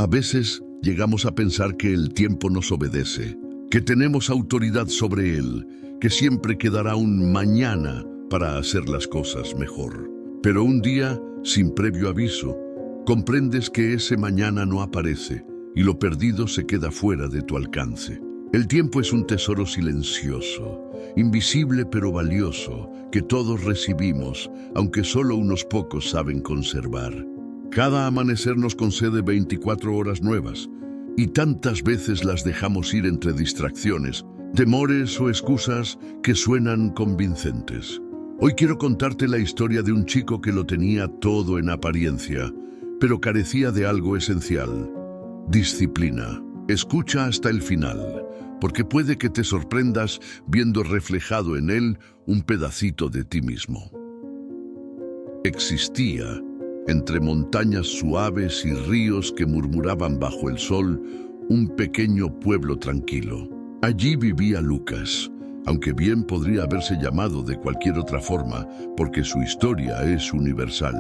A veces llegamos a pensar que el tiempo nos obedece, que tenemos autoridad sobre él, que siempre quedará un mañana para hacer las cosas mejor. Pero un día, sin previo aviso, comprendes que ese mañana no aparece y lo perdido se queda fuera de tu alcance. El tiempo es un tesoro silencioso, invisible pero valioso, que todos recibimos, aunque solo unos pocos saben conservar. Cada amanecer nos concede 24 horas nuevas, y tantas veces las dejamos ir entre distracciones, temores o excusas que suenan convincentes. Hoy quiero contarte la historia de un chico que lo tenía todo en apariencia, pero carecía de algo esencial: disciplina. Escucha hasta el final, porque puede que te sorprendas viendo reflejado en él un pedacito de ti mismo. Existía, entre montañas suaves y ríos que murmuraban bajo el sol, un pequeño pueblo tranquilo. Allí vivía Lucas, aunque bien podría haberse llamado de cualquier otra forma, porque su historia es universal.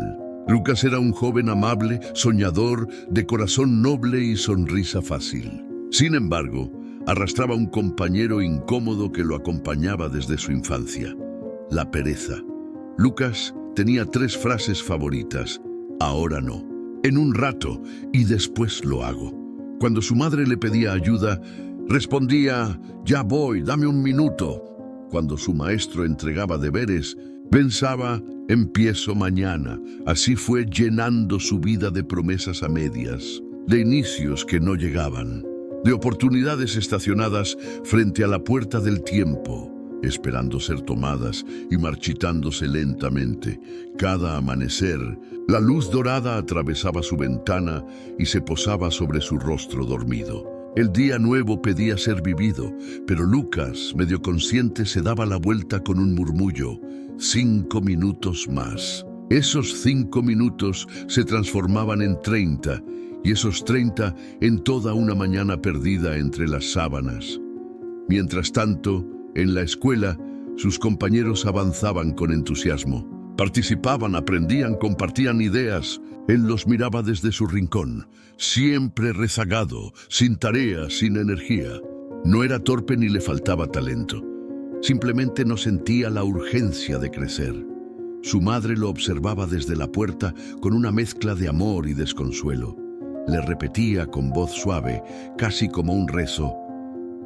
Lucas era un joven amable, soñador, de corazón noble y sonrisa fácil. Sin embargo, arrastraba un compañero incómodo que lo acompañaba desde su infancia: la pereza. Lucas tenía 3 frases favoritas: ahora no, en un rato y después lo hago. Cuando su madre le pedía ayuda, respondía: ya voy, dame un minuto. Cuando su maestro entregaba deberes, pensaba: empiezo mañana. Así fue llenando su vida de promesas a medias, de inicios que no llegaban, de oportunidades estacionadas frente a la puerta del tiempo, esperando ser tomadas y marchitándose lentamente. Cada amanecer, la luz dorada atravesaba su ventana y se posaba sobre su rostro dormido. El día nuevo pedía ser vivido, pero Lucas, medio consciente, se daba la vuelta con un murmullo: 5 minutos más. Esos 5 minutos se transformaban en 30, y esos 30 en toda una mañana perdida entre las sábanas. Mientras tanto, en la escuela, sus compañeros avanzaban con entusiasmo. Participaban, aprendían, compartían ideas. Él los miraba desde su rincón, siempre rezagado, sin tarea, sin energía. No era torpe ni le faltaba talento. Simplemente no sentía la urgencia de crecer. Su madre lo observaba desde la puerta con una mezcla de amor y desconsuelo. Le repetía con voz suave, casi como un rezo: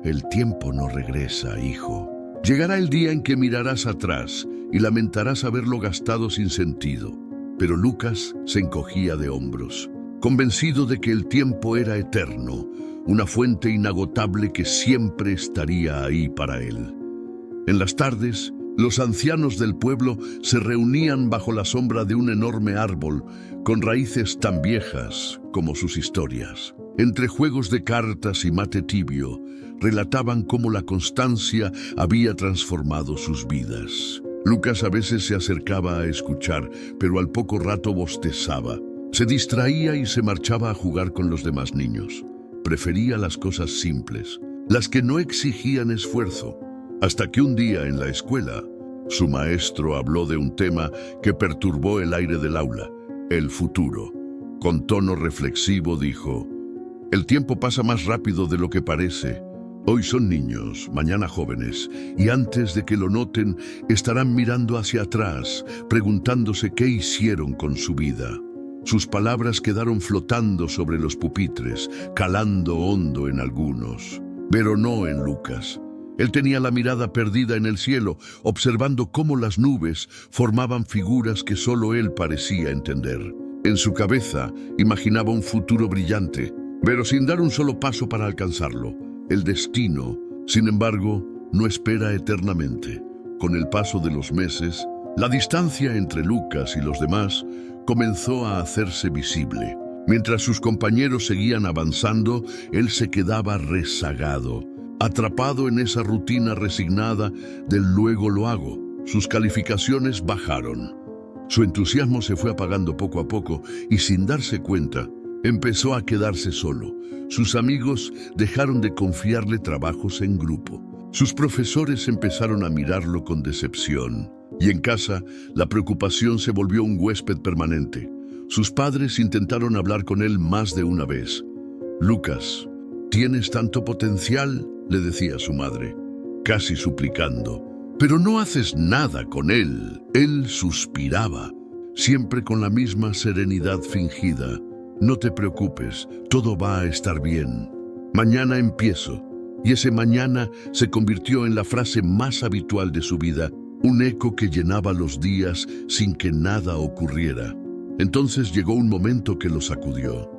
el tiempo no regresa, hijo. Llegará el día en que mirarás atrás y lamentarás haberlo gastado sin sentido. Pero Lucas se encogía de hombros, convencido de que el tiempo era eterno, una fuente inagotable que siempre estaría ahí para él. En las tardes, los ancianos del pueblo se reunían bajo la sombra de un enorme árbol, con raíces tan viejas como sus historias. Entre juegos de cartas y mate tibio, relataban cómo la constancia había transformado sus vidas. Lucas a veces se acercaba a escuchar, pero al poco rato bostezaba. Se distraía y se marchaba a jugar con los demás niños. Prefería las cosas simples, las que no exigían esfuerzo. Hasta que un día en la escuela, su maestro habló de un tema que perturbó el aire del aula: el futuro. Con tono reflexivo dijo: el tiempo pasa más rápido de lo que parece. Hoy son niños, mañana jóvenes, y antes de que lo noten, estarán mirando hacia atrás, preguntándose qué hicieron con su vida. Sus palabras quedaron flotando sobre los pupitres, calando hondo en algunos, pero no en Lucas. Él tenía la mirada perdida en el cielo, observando cómo las nubes formaban figuras que solo él parecía entender. En su cabeza imaginaba un futuro brillante, pero sin dar un solo paso para alcanzarlo. El destino, sin embargo, no espera eternamente. Con el paso de los meses, la distancia entre Lucas y los demás comenzó a hacerse visible. Mientras sus compañeros seguían avanzando, él se quedaba rezagado, atrapado en esa rutina resignada del luego lo hago. Sus calificaciones bajaron. Su entusiasmo se fue apagando poco a poco y, sin darse cuenta, empezó a quedarse solo. Sus amigos dejaron de confiarle trabajos en grupo. Sus profesores empezaron a mirarlo con decepción. Y en casa, la preocupación se volvió un huésped permanente. Sus padres intentaron hablar con él más de una vez, Lucas, tienes tanto potencial, le decía su madre, casi suplicando, pero no haces nada con él. Él suspiraba, siempre con la misma serenidad fingida. No te preocupes, todo va a estar bien. Mañana empiezo. Y ese mañana se convirtió en la frase más habitual de su vida, un eco que llenaba los días sin que nada ocurriera. Entonces llegó un momento que lo sacudió.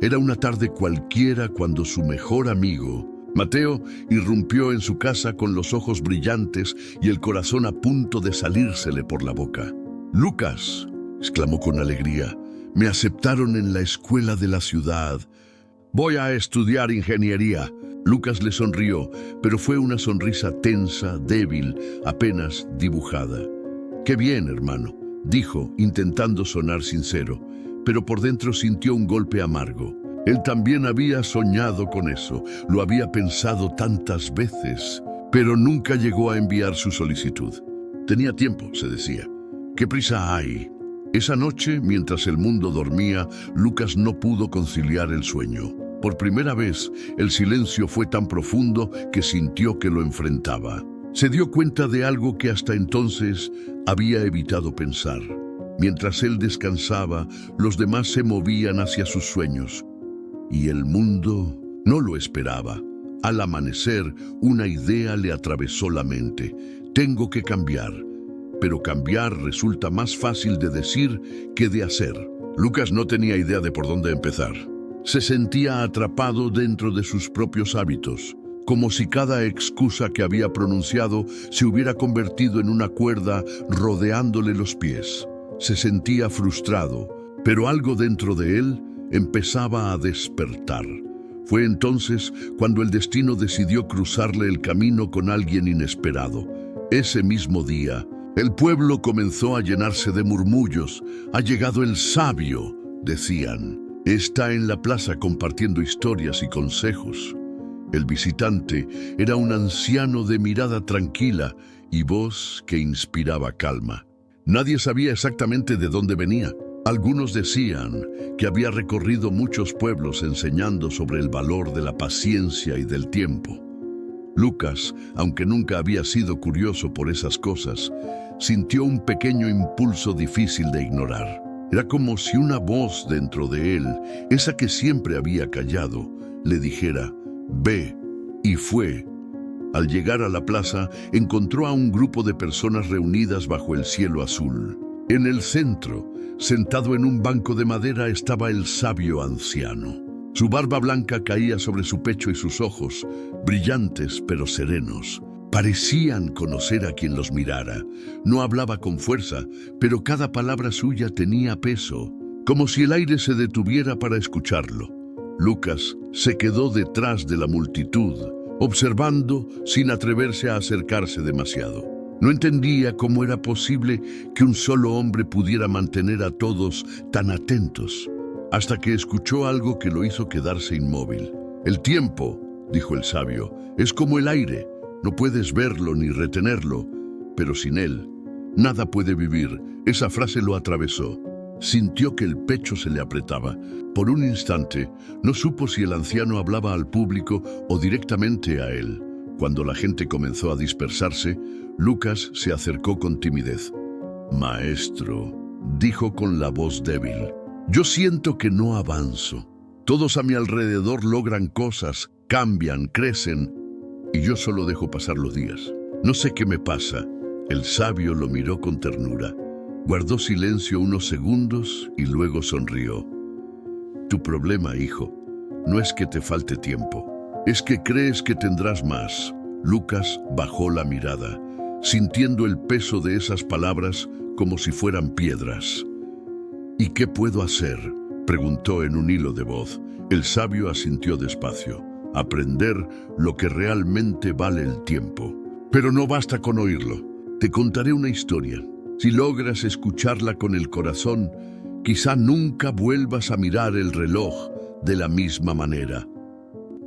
Era una tarde cualquiera cuando su mejor amigo, Mateo, irrumpió en su casa con los ojos brillantes y el corazón a punto de salírsele por la boca. «Lucas», exclamó con alegría, «me aceptaron en la escuela de la ciudad. Voy a estudiar ingeniería». Lucas le sonrió, pero fue una sonrisa tensa, débil, apenas dibujada. «Qué bien, hermano», dijo, intentando sonar sincero, pero por dentro sintió un golpe amargo. Él también había soñado con eso, lo había pensado tantas veces, pero nunca llegó a enviar su solicitud. Tenía tiempo, se decía. ¿Qué prisa hay? Esa noche, mientras el mundo dormía, Lucas no pudo conciliar el sueño. Por primera vez, el silencio fue tan profundo que sintió que lo enfrentaba. Se dio cuenta de algo que hasta entonces había evitado pensar. Mientras él descansaba, los demás se movían hacia sus sueños. Y el mundo no lo esperaba. Al amanecer, una idea le atravesó la mente. Tengo que cambiar. Pero cambiar resulta más fácil de decir que de hacer. Lucas no tenía idea de por dónde empezar. Se sentía atrapado dentro de sus propios hábitos, como si cada excusa que había pronunciado se hubiera convertido en una cuerda rodeándole los pies. Se sentía frustrado, pero algo dentro de él empezaba a despertar. Fue entonces cuando el destino decidió cruzarle el camino con alguien inesperado. Ese mismo día, el pueblo comenzó a llenarse de murmullos. «Ha llegado el sabio», decían. «Está en la plaza compartiendo historias y consejos». El visitante era un anciano de mirada tranquila y voz que inspiraba calma. Nadie sabía exactamente de dónde venía. Algunos decían que había recorrido muchos pueblos enseñando sobre el valor de la paciencia y del tiempo. Lucas, aunque nunca había sido curioso por esas cosas, sintió un pequeño impulso difícil de ignorar. Era como si una voz dentro de él, esa que siempre había callado, le dijera, «Ve», y fue. Al llegar a la plaza, encontró a un grupo de personas reunidas bajo el cielo azul. En el centro, sentado en un banco de madera, estaba el sabio anciano. Su barba blanca caía sobre su pecho y sus ojos, brillantes pero serenos, parecían conocer a quien los mirara. No hablaba con fuerza, pero cada palabra suya tenía peso, como si el aire se detuviera para escucharlo. Lucas se quedó detrás de la multitud, observando sin atreverse a acercarse demasiado. No entendía cómo era posible que un solo hombre pudiera mantener a todos tan atentos, hasta que escuchó algo que lo hizo quedarse inmóvil. «El tiempo», dijo el sabio, «es como el aire. No puedes verlo ni retenerlo, pero sin él, nada puede vivir». Esa frase lo atravesó. Sintió que el pecho se le apretaba. Por un instante, no supo si el anciano hablaba al público o directamente a él. Cuando la gente comenzó a dispersarse, Lucas se acercó con timidez. «Maestro», dijo con la voz débil, «yo siento que no avanzo. Todos a mi alrededor logran cosas, cambian, crecen, y yo solo dejo pasar los días. No sé qué me pasa». El sabio lo miró con ternura. Guardó silencio unos segundos y luego sonrió. «Tu problema, hijo, no es que te falte tiempo. Es que crees que tendrás más». Lucas bajó la mirada, sintiendo el peso de esas palabras como si fueran piedras. «¿Y qué puedo hacer?», preguntó en un hilo de voz. El sabio asintió despacio. «Aprender lo que realmente vale el tiempo. Pero no basta con oírlo. Te contaré una historia. Si logras escucharla con el corazón, quizá nunca vuelvas a mirar el reloj de la misma manera».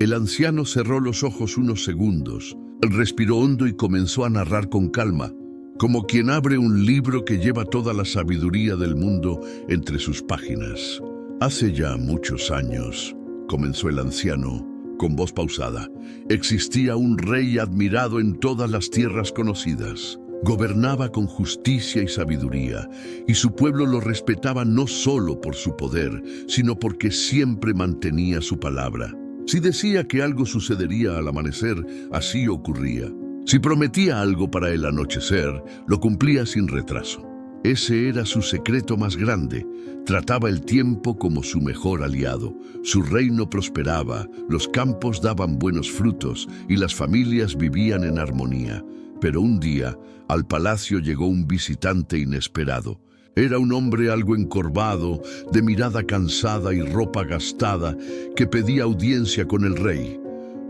El anciano cerró los ojos unos segundos, respiró hondo y comenzó a narrar con calma, como quien abre un libro que lleva toda la sabiduría del mundo entre sus páginas. «Hace ya muchos años, comenzó el anciano, con voz pausada. Existía un rey admirado en todas las tierras conocidas. Gobernaba con justicia y sabiduría, y su pueblo lo respetaba no solo por su poder, sino porque siempre mantenía su palabra. Si decía que algo sucedería al amanecer, así ocurría. Si prometía algo para el anochecer, lo cumplía sin retraso. Ese era su secreto más grande. Trataba el tiempo como su mejor aliado. Su reino prosperaba, los campos daban buenos frutos y las familias vivían en armonía. Pero un día, al palacio llegó un visitante inesperado. Era un hombre algo encorvado, de mirada cansada y ropa gastada, que pedía audiencia con el rey.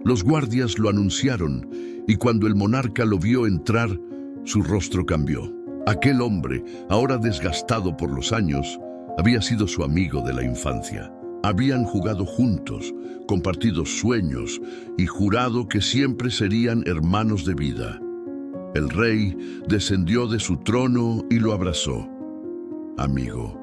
Los guardias lo anunciaron, y cuando el monarca lo vio entrar, su rostro cambió. Aquel hombre, ahora desgastado por los años, había sido su amigo de la infancia. Habían jugado juntos, compartido sueños y jurado que siempre serían hermanos de vida. El rey descendió de su trono y lo abrazó. «Amigo,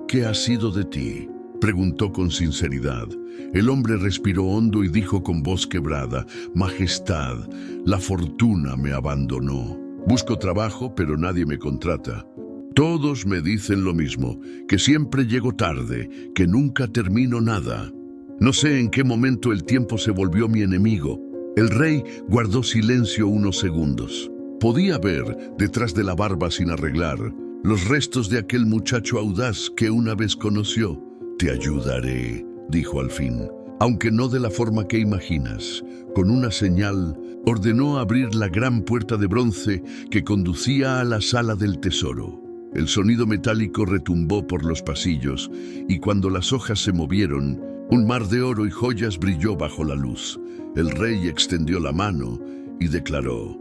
¿qué ha sido de ti?», preguntó con sinceridad. El hombre respiró hondo y dijo con voz quebrada: «Majestad, la fortuna me abandonó. Busco trabajo, pero nadie me contrata. Todos me dicen lo mismo, que siempre llego tarde, que nunca termino nada. No sé en qué momento el tiempo se volvió mi enemigo». El rey guardó silencio unos segundos. Podía ver, detrás de la barba sin arreglar, los restos de aquel muchacho audaz que una vez conoció. «Te ayudaré», dijo al fin, aunque no de la forma que imaginas. Con una señal, ordenó abrir la gran puerta de bronce que conducía a la sala del tesoro. El sonido metálico retumbó por los pasillos, y cuando las hojas se movieron, un mar de oro y joyas brilló bajo la luz. El rey extendió la mano y declaró: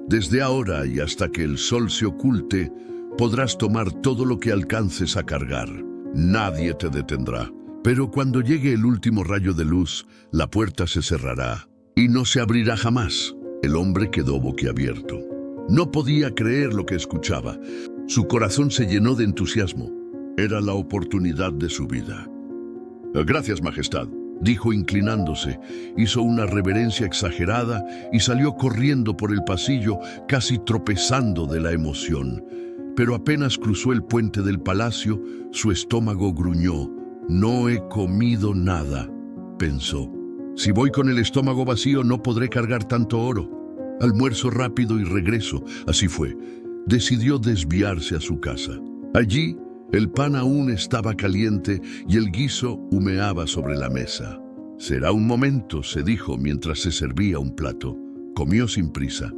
«Desde ahora y hasta que el sol se oculte, podrás tomar todo lo que alcances a cargar. Nadie te detendrá. Pero cuando llegue el último rayo de luz, la puerta se cerrará y no se abrirá jamás». El hombre quedó boquiabierto. No podía creer lo que escuchaba. Su corazón se llenó de entusiasmo. Era la oportunidad de su vida. «Gracias, Majestad», dijo inclinándose. Hizo una reverencia exagerada y salió corriendo por el pasillo, casi tropezando de la emoción. Pero apenas cruzó el puente del palacio, su estómago gruñó. «No he comido nada», pensó. «Si voy con el estómago vacío no podré cargar tanto oro. Almuerzo rápido y regreso». Así fue. Decidió desviarse a su casa. Allí, el pan aún estaba caliente y el guiso humeaba sobre la mesa. «Será un momento», se dijo mientras se servía un plato. Comió sin prisa,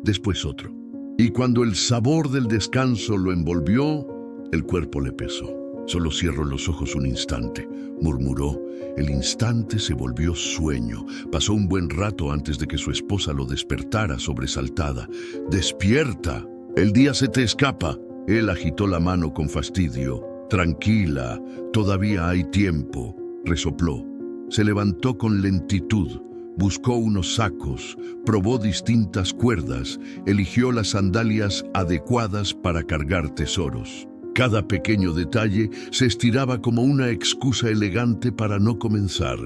después otro. Y cuando el sabor del descanso lo envolvió, el cuerpo le pesó. «Solo cierro los ojos un instante», murmuró. El instante se volvió sueño. Pasó un buen rato antes de que su esposa lo despertara sobresaltada. «¡Despierta! El día se te escapa». Él agitó la mano con fastidio. «Tranquila, todavía hay tiempo», resopló. Se levantó con lentitud. Buscó unos sacos, probó distintas cuerdas, eligió las sandalias adecuadas para cargar tesoros. Cada pequeño detalle se estiraba como una excusa elegante para no comenzar.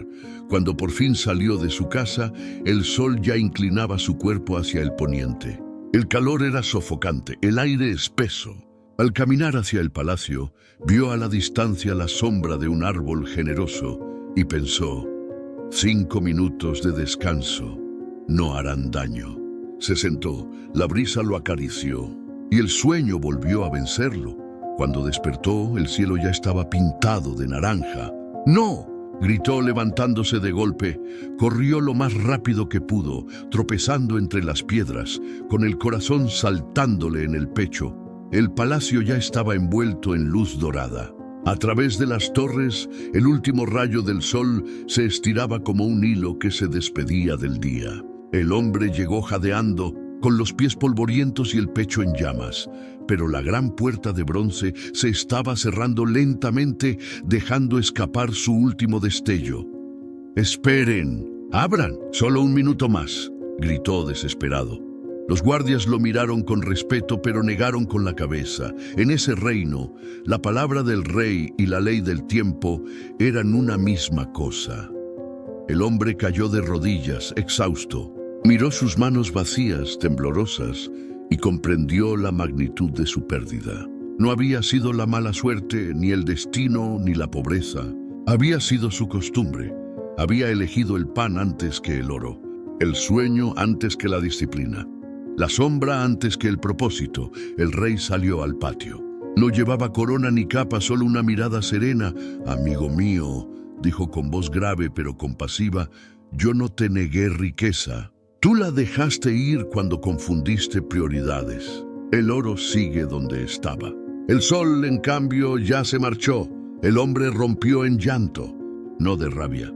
Cuando por fin salió de su casa, el sol ya inclinaba su cuerpo hacia el poniente. El calor era sofocante, el aire espeso. Al caminar hacia el palacio, vio a la distancia la sombra de un árbol generoso y pensó: 5 minutos de descanso no harán daño. Se sentó, la brisa lo acarició y el sueño volvió a vencerlo. Cuando despertó, el cielo ya estaba pintado de naranja. «¡No!», gritó levantándose de golpe. Corrió lo más rápido que pudo, tropezando entre las piedras, con el corazón saltándole en el pecho. El palacio ya estaba envuelto en luz dorada. A través de las torres, el último rayo del sol se estiraba como un hilo que se despedía del día. El hombre llegó jadeando, con los pies polvorientos y el pecho en llamas, pero la gran puerta de bronce se estaba cerrando lentamente, dejando escapar su último destello. «¡Esperen! ¡Abran! ¡Solo un minuto más!», gritó desesperado. Los guardias lo miraron con respeto, pero negaron con la cabeza. En ese reino, la palabra del rey y la ley del tiempo eran una misma cosa. El hombre cayó de rodillas, exhausto. Miró sus manos vacías, temblorosas, y comprendió la magnitud de su pérdida. No había sido la mala suerte, ni el destino, ni la pobreza. Había sido su costumbre. Había elegido el pan antes que el oro, el sueño antes que la disciplina, la sombra antes que el propósito. El rey salió al patio. No llevaba corona ni capa, solo una mirada serena. «Amigo mío», dijo con voz grave pero compasiva, «yo no te negué riqueza. Tú la dejaste ir cuando confundiste prioridades. El oro sigue donde estaba. El sol, en cambio, ya se marchó». El hombre rompió en llanto, no de rabia,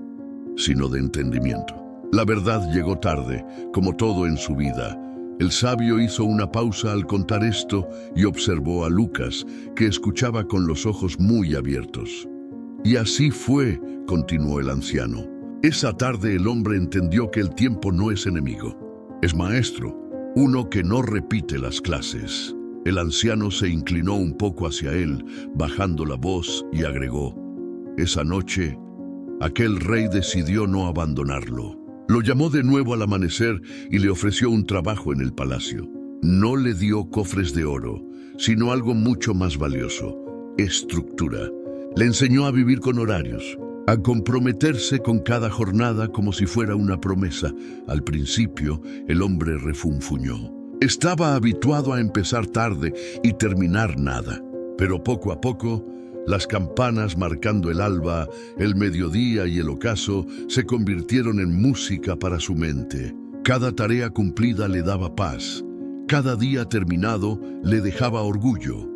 sino de entendimiento. La verdad llegó tarde, como todo en su vida. El sabio hizo una pausa al contar esto y observó a Lucas, que escuchaba con los ojos muy abiertos. «Y así fue», continuó el anciano. «Esa tarde el hombre entendió que el tiempo no es enemigo, es maestro, uno que no repite las clases». El anciano se inclinó un poco hacia él, bajando la voz, y agregó: «Esa noche, aquel rey decidió no abandonarlo. Lo llamó de nuevo al amanecer y le ofreció un trabajo en el palacio. No le dio cofres de oro, sino algo mucho más valioso: estructura. Le enseñó a vivir con horarios, a comprometerse con cada jornada como si fuera una promesa». Al principio, el hombre refunfuñó. Estaba habituado a empezar tarde y terminar nada, pero poco a poco, las campanas marcando el alba, el mediodía y el ocaso se convirtieron en música para su mente. Cada tarea cumplida le daba paz, cada día terminado le dejaba orgullo.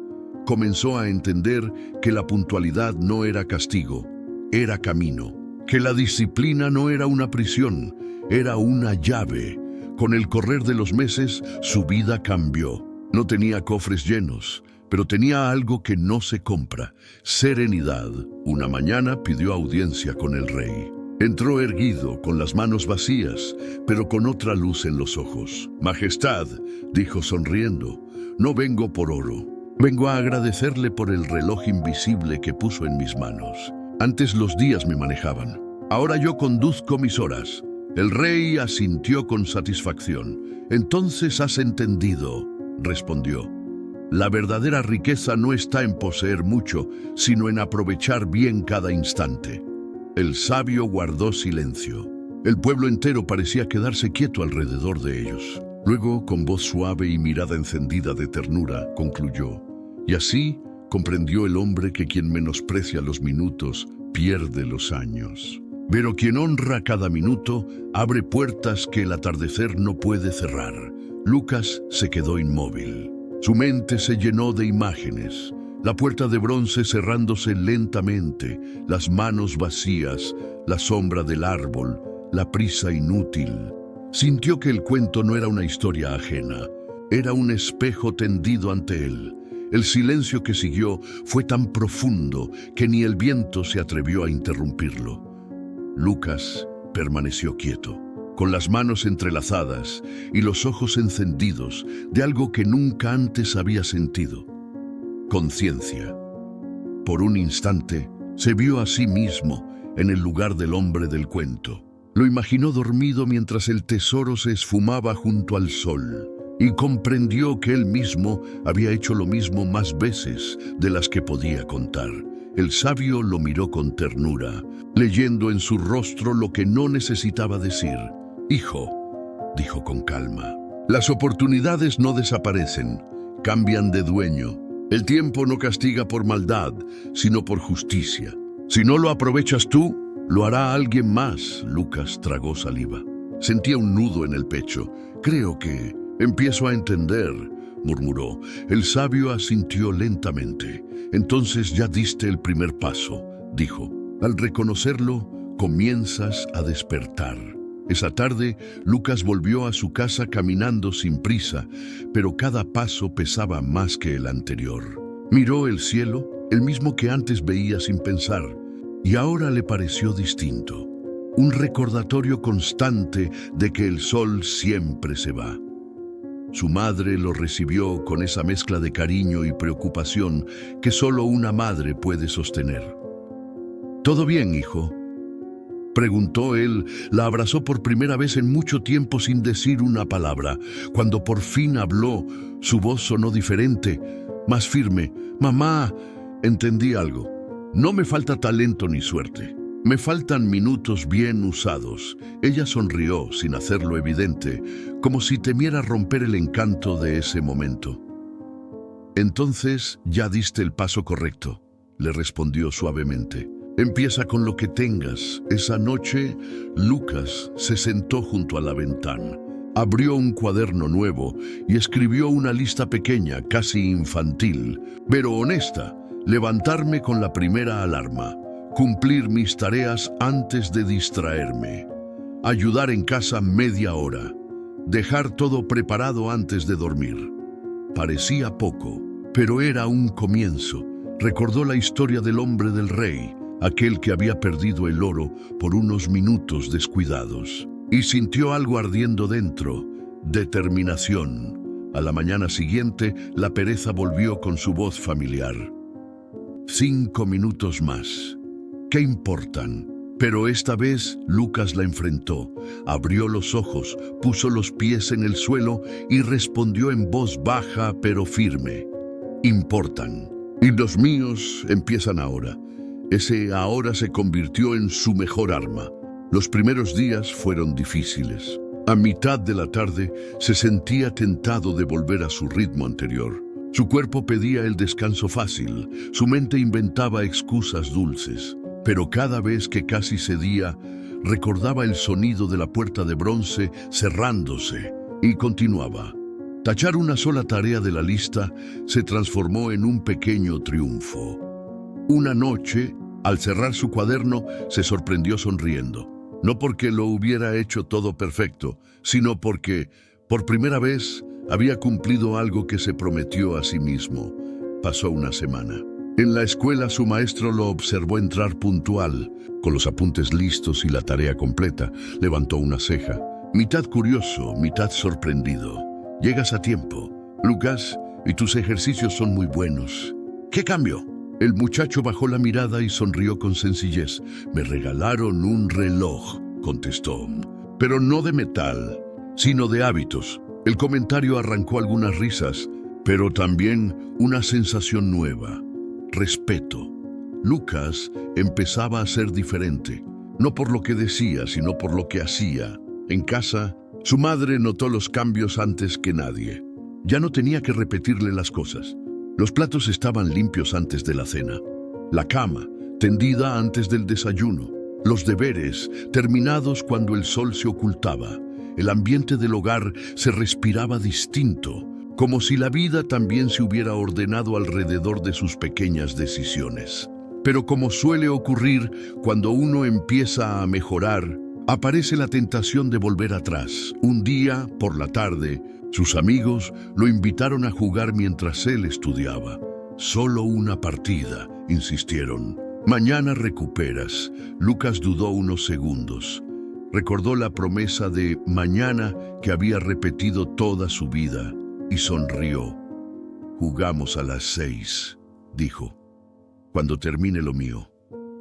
Comenzó a entender que la puntualidad no era castigo, era camino, que la disciplina no era una prisión, era una llave. Con el correr de los meses, su vida cambió. No tenía cofres llenos, pero tenía algo que no se compra: serenidad. Una mañana pidió audiencia con el rey. Entró erguido, con las manos vacías, pero con otra luz en los ojos. «Majestad», dijo sonriendo, «no vengo por oro. Vengo a agradecerle por el reloj invisible que puso en mis manos. Antes los días me manejaban. Ahora yo conduzco mis horas». El rey asintió con satisfacción. «Entonces has entendido», respondió. «La verdadera riqueza no está en poseer mucho, sino en aprovechar bien cada instante». El sabio guardó silencio. El pueblo entero parecía quedarse quieto alrededor de ellos. Luego, con voz suave y mirada encendida de ternura, concluyó: «Y así comprendió el hombre que quien menosprecia los minutos pierde los años. Pero quien honra cada minuto abre puertas que el atardecer no puede cerrar». Lucas se quedó inmóvil. Su mente se llenó de imágenes. La puerta de bronce cerrándose lentamente, las manos vacías, la sombra del árbol, la prisa inútil. Sintió que el cuento no era una historia ajena, era un espejo tendido ante él. El silencio que siguió fue tan profundo que ni el viento se atrevió a interrumpirlo. Lucas permaneció quieto, con las manos entrelazadas y los ojos encendidos de algo que nunca antes había sentido: conciencia. Por un instante se vio a sí mismo en el lugar del hombre del cuento. Lo imaginó dormido mientras el tesoro se esfumaba junto al sol, y comprendió que él mismo había hecho lo mismo más veces de las que podía contar. El sabio lo miró con ternura, leyendo en su rostro lo que no necesitaba decir. «Hijo», dijo con calma, «las oportunidades no desaparecen, cambian de dueño. El tiempo no castiga por maldad, sino por justicia. Si no lo aprovechas tú, lo hará alguien más». Lucas tragó saliva. Sentía un nudo en el pecho. «Creo que empiezo a entender», murmuró. El sabio asintió lentamente. «Entonces ya diste el primer paso», dijo. «Al reconocerlo, comienzas a despertar». Esa tarde, Lucas volvió a su casa caminando sin prisa, pero cada paso pesaba más que el anterior. Miró el cielo, el mismo que antes veía sin pensar, y ahora le pareció distinto. Un recordatorio constante de que el sol siempre se va. Su madre lo recibió con esa mezcla de cariño y preocupación que solo una madre puede sostener. «¿Todo bien, hijo?». Preguntó él. La abrazó por primera vez en mucho tiempo sin decir una palabra. Cuando por fin habló, su voz sonó diferente, más firme. «Mamá», entendí algo. «No me falta talento ni suerte. Me faltan minutos bien usados». Ella sonrió sin hacerlo evidente, como si temiera romper el encanto de ese momento. «Entonces ya diste el paso correcto», le respondió suavemente. «Empieza con lo que tengas». Esa noche, Lucas se sentó junto a la ventana. Abrió un cuaderno nuevo y escribió una lista pequeña, casi infantil, pero honesta. Levantarme con la primera alarma. Cumplir mis tareas antes de distraerme. Ayudar en casa media hora. Dejar todo preparado antes de dormir. Parecía poco, pero era un comienzo. Recordó la historia del hombre del rey, aquel que había perdido el oro por unos minutos descuidados, y sintió algo ardiendo dentro, determinación. A la mañana siguiente, la pereza volvió con su voz familiar. 5 minutos más. ¿Qué importan? Pero esta vez Lucas la enfrentó, abrió los ojos, puso los pies en el suelo y respondió en voz baja pero firme. Importan. Y los míos empiezan ahora. Ese ahora se convirtió en su mejor arma. Los primeros días fueron difíciles. A mitad de la tarde se sentía tentado de volver a su ritmo anterior. Su cuerpo pedía el descanso fácil, su mente inventaba excusas dulces. Pero cada vez que casi cedía, recordaba el sonido de la puerta de bronce cerrándose y continuaba. Tachar una sola tarea de la lista se transformó en un pequeño triunfo. Una noche, al cerrar su cuaderno, se sorprendió sonriendo. No porque lo hubiera hecho todo perfecto, sino porque, por primera vez, había cumplido algo que se prometió a sí mismo. Pasó una semana. En la escuela su maestro lo observó entrar puntual, con los apuntes listos y la tarea completa. Levantó una ceja, mitad curioso, mitad sorprendido. «Llegas a tiempo, Lucas, y tus ejercicios son muy buenos». «¿Qué cambio?» El muchacho bajó la mirada y sonrió con sencillez. «Me regalaron un reloj», contestó. «Pero no de metal, sino de hábitos». El comentario arrancó algunas risas, pero también una sensación nueva. Respeto. Lucas empezaba a ser diferente, no por lo que decía, sino por lo que hacía. En casa, su madre notó los cambios antes que nadie. Ya no tenía que repetirle las cosas. Los platos estaban limpios antes de la cena. La cama, tendida antes del desayuno. Los deberes, terminados cuando el sol se ocultaba. El ambiente del hogar se respiraba distinto, como si la vida también se hubiera ordenado alrededor de sus pequeñas decisiones. Pero como suele ocurrir cuando uno empieza a mejorar, aparece la tentación de volver atrás. Un día, por la tarde, sus amigos lo invitaron a jugar mientras él estudiaba. «Solo una partida», insistieron. «Mañana recuperas». Lucas dudó unos segundos. Recordó la promesa de mañana que había repetido toda su vida y sonrió. «Jugamos a las 6», dijo. «Cuando termine lo mío».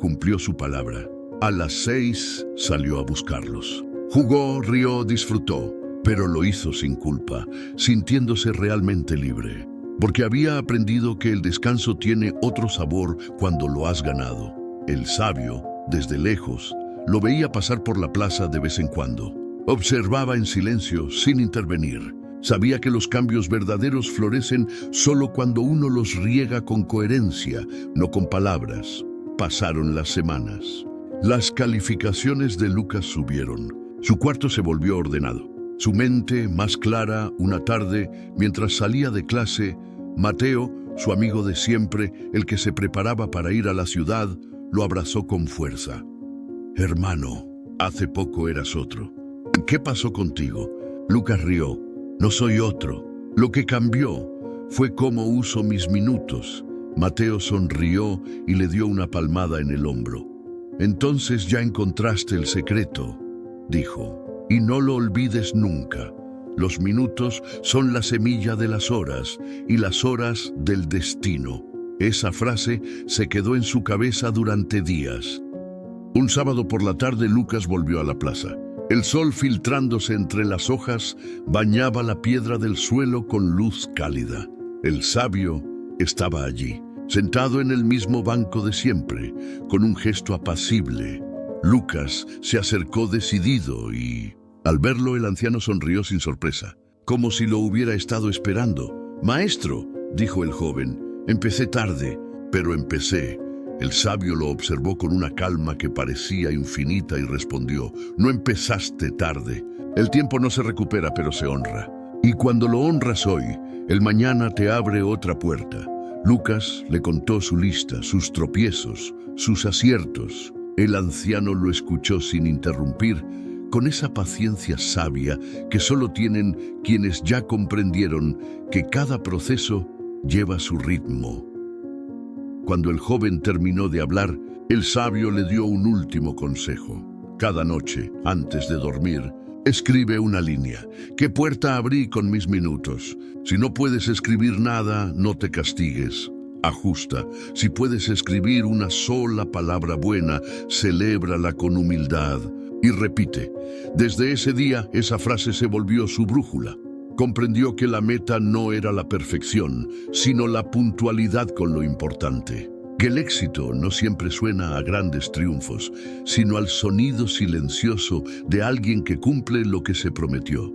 Cumplió su palabra. A las 6 salió a buscarlos. Jugó, rió, disfrutó, pero lo hizo sin culpa, sintiéndose realmente libre, porque había aprendido que el descanso tiene otro sabor cuando lo has ganado. El sabio, desde lejos, lo veía pasar por la plaza de vez en cuando. Observaba en silencio, sin intervenir. Sabía que los cambios verdaderos florecen solo cuando uno los riega con coherencia, no con palabras. Pasaron las semanas. Las calificaciones de Lucas subieron. Su cuarto se volvió ordenado. Su mente más clara. Una tarde, mientras salía de clase, Mateo, su amigo de siempre, el que se preparaba para ir a la ciudad, lo abrazó con fuerza. «Hermano, hace poco eras otro. ¿Qué pasó contigo?» Lucas rió. «No soy otro. Lo que cambió fue cómo uso mis minutos». Mateo sonrió y le dio una palmada en el hombro. «Entonces ya encontraste el secreto», dijo. «Y no lo olvides nunca. Los minutos son la semilla de las horas y las horas del destino». Esa frase se quedó en su cabeza durante días. Un sábado por la tarde Lucas volvió a la plaza. El sol, filtrándose entre las hojas, bañaba la piedra del suelo con luz cálida. El sabio estaba allí, sentado en el mismo banco de siempre, con un gesto apacible. Lucas se acercó decidido y, al verlo, el anciano sonrió sin sorpresa, como si lo hubiera estado esperando. «Maestro», dijo el joven, «empecé tarde, pero empecé». El sabio lo observó con una calma que parecía infinita y respondió: «No empezaste tarde. El tiempo no se recupera, pero se honra. Y cuando lo honras hoy, el mañana te abre otra puerta». Lucas le contó su lista, sus tropiezos, sus aciertos. El anciano lo escuchó sin interrumpir, con esa paciencia sabia que solo tienen quienes ya comprendieron que cada proceso lleva su ritmo. Cuando el joven terminó de hablar, el sabio le dio un último consejo. Cada noche, antes de dormir, escribe una línea. ¿Qué puerta abrí con mis minutos? Si no puedes escribir nada, no te castigues. Ajusta. Si puedes escribir una sola palabra buena, celébrala con humildad. Y repite. Desde ese día, esa frase se volvió su brújula. Comprendió que la meta no era la perfección, sino la puntualidad con lo importante. Que el éxito no siempre suena a grandes triunfos, sino al sonido silencioso de alguien que cumple lo que se prometió.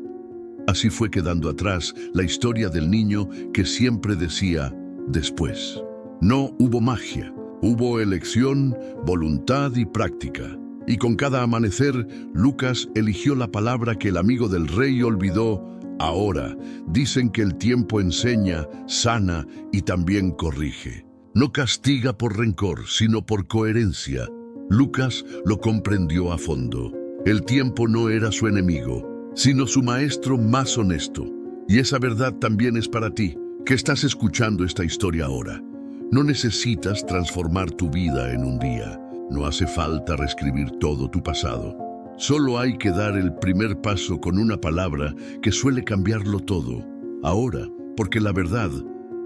Así fue quedando atrás la historia del niño que siempre decía después. No hubo magia, hubo elección, voluntad y práctica. Y con cada amanecer, Lucas eligió la palabra que el amigo del rey olvidó. Ahora, dicen que el tiempo enseña, sana y también corrige. No castiga por rencor, sino por coherencia. Lucas lo comprendió a fondo. El tiempo no era su enemigo, sino su maestro más honesto. Y esa verdad también es para ti, que estás escuchando esta historia ahora. No necesitas transformar tu vida en un día. No hace falta reescribir todo tu pasado. Solo hay que dar el primer paso con una palabra que suele cambiarlo todo. Ahora, porque la verdad,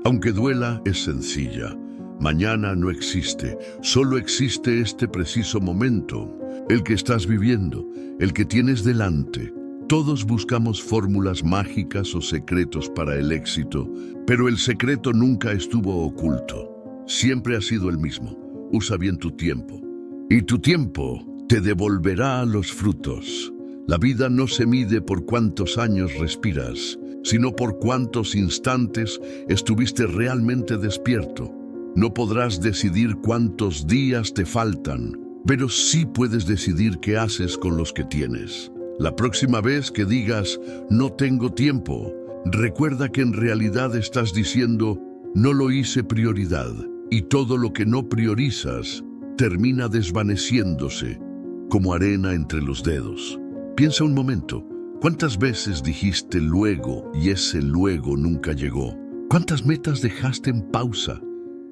aunque duela, es sencilla. Mañana no existe, solo existe este preciso momento, el que estás viviendo, el que tienes delante. Todos buscamos fórmulas mágicas o secretos para el éxito, pero el secreto nunca estuvo oculto. Siempre ha sido el mismo. Usa bien tu tiempo. Y tu tiempo te devolverá los frutos. La vida no se mide por cuántos años respiras, sino por cuántos instantes estuviste realmente despierto. No podrás decidir cuántos días te faltan, pero sí puedes decidir qué haces con los que tienes. La próxima vez que digas, no tengo tiempo, recuerda que en realidad estás diciendo, no lo hice prioridad, y todo lo que no priorizas termina desvaneciéndose como arena entre los dedos. Piensa un momento, ¿cuántas veces dijiste luego y ese luego nunca llegó? ¿Cuántas metas dejaste en pausa,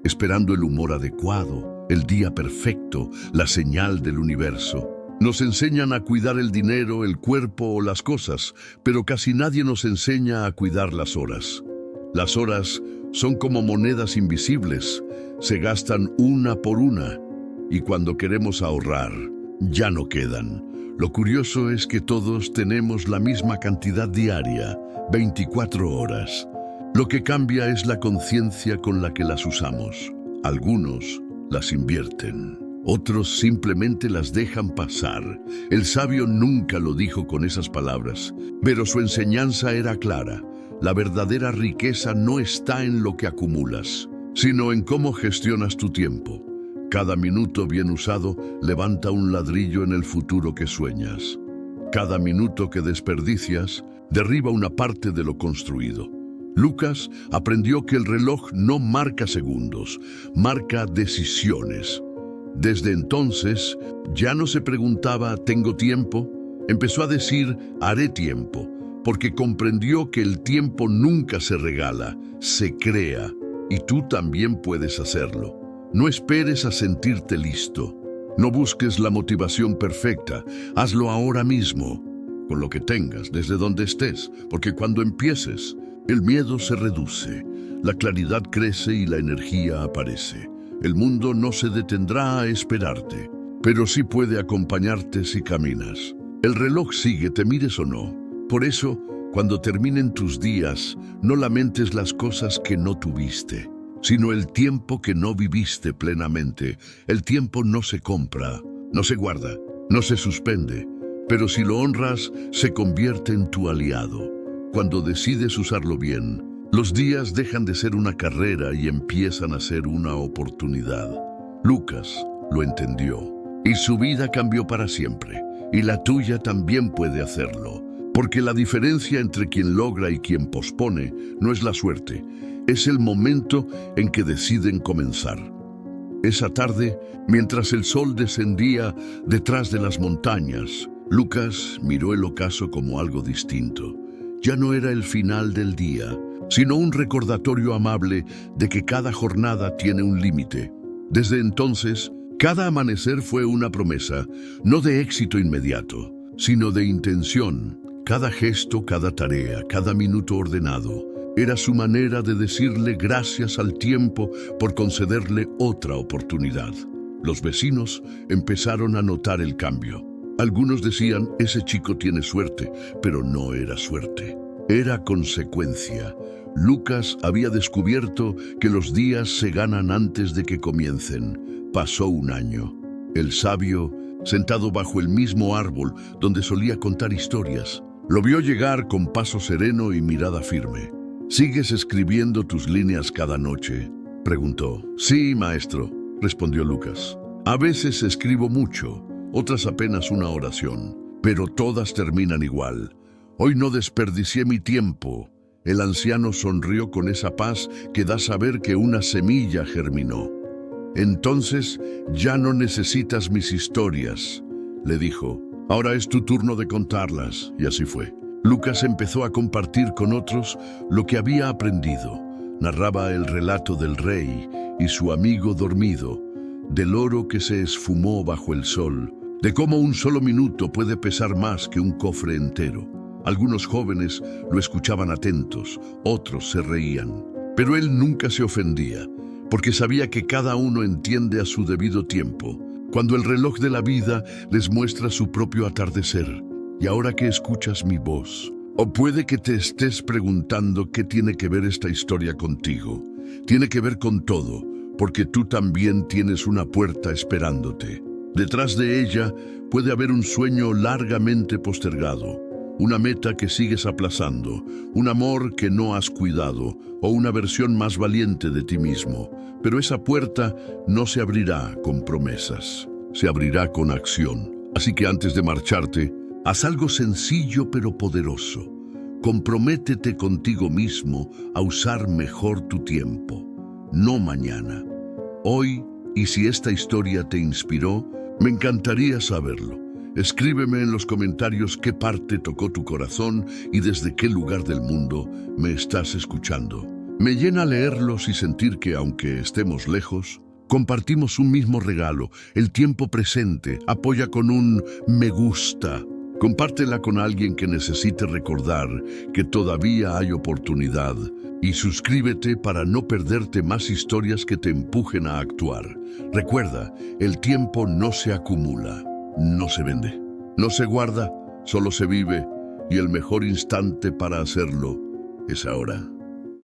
esperando el humor adecuado, el día perfecto, la señal del universo? Nos enseñan a cuidar el dinero, el cuerpo o las cosas, pero casi nadie nos enseña a cuidar las horas. Las horas son como monedas invisibles, se gastan una por una, y cuando queremos ahorrar, ya no quedan. Lo curioso es que todos tenemos la misma cantidad diaria, 24 horas. Lo que cambia es la conciencia con la que las usamos. Algunos las invierten, otros simplemente las dejan pasar. El sabio nunca lo dijo con esas palabras, pero su enseñanza era clara. La verdadera riqueza no está en lo que acumulas, sino en cómo gestionas tu tiempo. Cada minuto bien usado levanta un ladrillo en el futuro que sueñas. Cada minuto que desperdicias derriba una parte de lo construido. Lucas aprendió que el reloj no marca segundos, marca decisiones. Desde entonces, ya no se preguntaba, ¿tengo tiempo? Empezó a decir, haré tiempo, porque comprendió que el tiempo nunca se regala, se crea, y tú también puedes hacerlo. No esperes a sentirte listo. No busques la motivación perfecta. Hazlo ahora mismo, con lo que tengas, desde donde estés, porque cuando empieces, el miedo se reduce, la claridad crece y la energía aparece. El mundo no se detendrá a esperarte, pero sí puede acompañarte si caminas. El reloj sigue, te mires o no. Por eso, cuando terminen tus días, no lamentes las cosas que no tuviste, sino el tiempo que no viviste plenamente. El tiempo no se compra, no se guarda, no se suspende, pero si lo honras, se convierte en tu aliado. Cuando decides usarlo bien, los días dejan de ser una carrera y empiezan a ser una oportunidad. Lucas lo entendió, y su vida cambió para siempre, y la tuya también puede hacerlo. Porque la diferencia entre quien logra y quien pospone no es la suerte, es el momento en que deciden comenzar. Esa tarde, mientras el sol descendía detrás de las montañas, Lucas miró el ocaso como algo distinto. Ya no era el final del día, sino un recordatorio amable de que cada jornada tiene un límite. Desde entonces, cada amanecer fue una promesa, no de éxito inmediato, sino de intención. Cada gesto, cada tarea, cada minuto ordenado, era su manera de decirle gracias al tiempo por concederle otra oportunidad. Los vecinos empezaron a notar el cambio. Algunos decían, ese chico tiene suerte, pero no era suerte. Era consecuencia. Lucas había descubierto que los días se ganan antes de que comiencen. Pasó un año. El sabio, sentado bajo el mismo árbol donde solía contar historias, lo vio llegar con paso sereno y mirada firme. ¿Sigues escribiendo tus líneas cada noche?, preguntó. Sí, maestro, respondió Lucas. A veces escribo mucho, otras apenas una oración, pero todas terminan igual. Hoy no desperdicié mi tiempo. El anciano sonrió con esa paz que da saber que una semilla germinó. Entonces ya no necesitas mis historias, le dijo. Ahora es tu turno de contarlas, y así fue. Lucas empezó a compartir con otros lo que había aprendido. Narraba el relato del rey y su amigo dormido, del oro que se esfumó bajo el sol, de cómo un solo minuto puede pesar más que un cofre entero. Algunos jóvenes lo escuchaban atentos, otros se reían. Pero él nunca se ofendía, porque sabía que cada uno entiende a su debido tiempo, cuando el reloj de la vida les muestra su propio atardecer. Y ahora que escuchas mi voz, o puede que te estés preguntando qué tiene que ver esta historia contigo. Tiene que ver con todo, porque tú también tienes una puerta esperándote. Detrás de ella puede haber un sueño largamente postergado, una meta que sigues aplazando, un amor que no has cuidado o una versión más valiente de ti mismo. Pero esa puerta no se abrirá con promesas, se abrirá con acción. Así que antes de marcharte, haz algo sencillo pero poderoso. Comprométete contigo mismo a usar mejor tu tiempo, no mañana. Hoy, y si esta historia te inspiró, me encantaría saberlo. Escríbeme en los comentarios qué parte tocó tu corazón y desde qué lugar del mundo me estás escuchando. Me llena leerlos y sentir que, aunque estemos lejos, compartimos un mismo regalo, el tiempo presente. Apoya con un me gusta. Compártela con alguien que necesite recordar que todavía hay oportunidad. Y suscríbete para no perderte más historias que te empujen a actuar. Recuerda, el tiempo no se acumula. No se vende, no se guarda, solo se vive, y el mejor instante para hacerlo es ahora.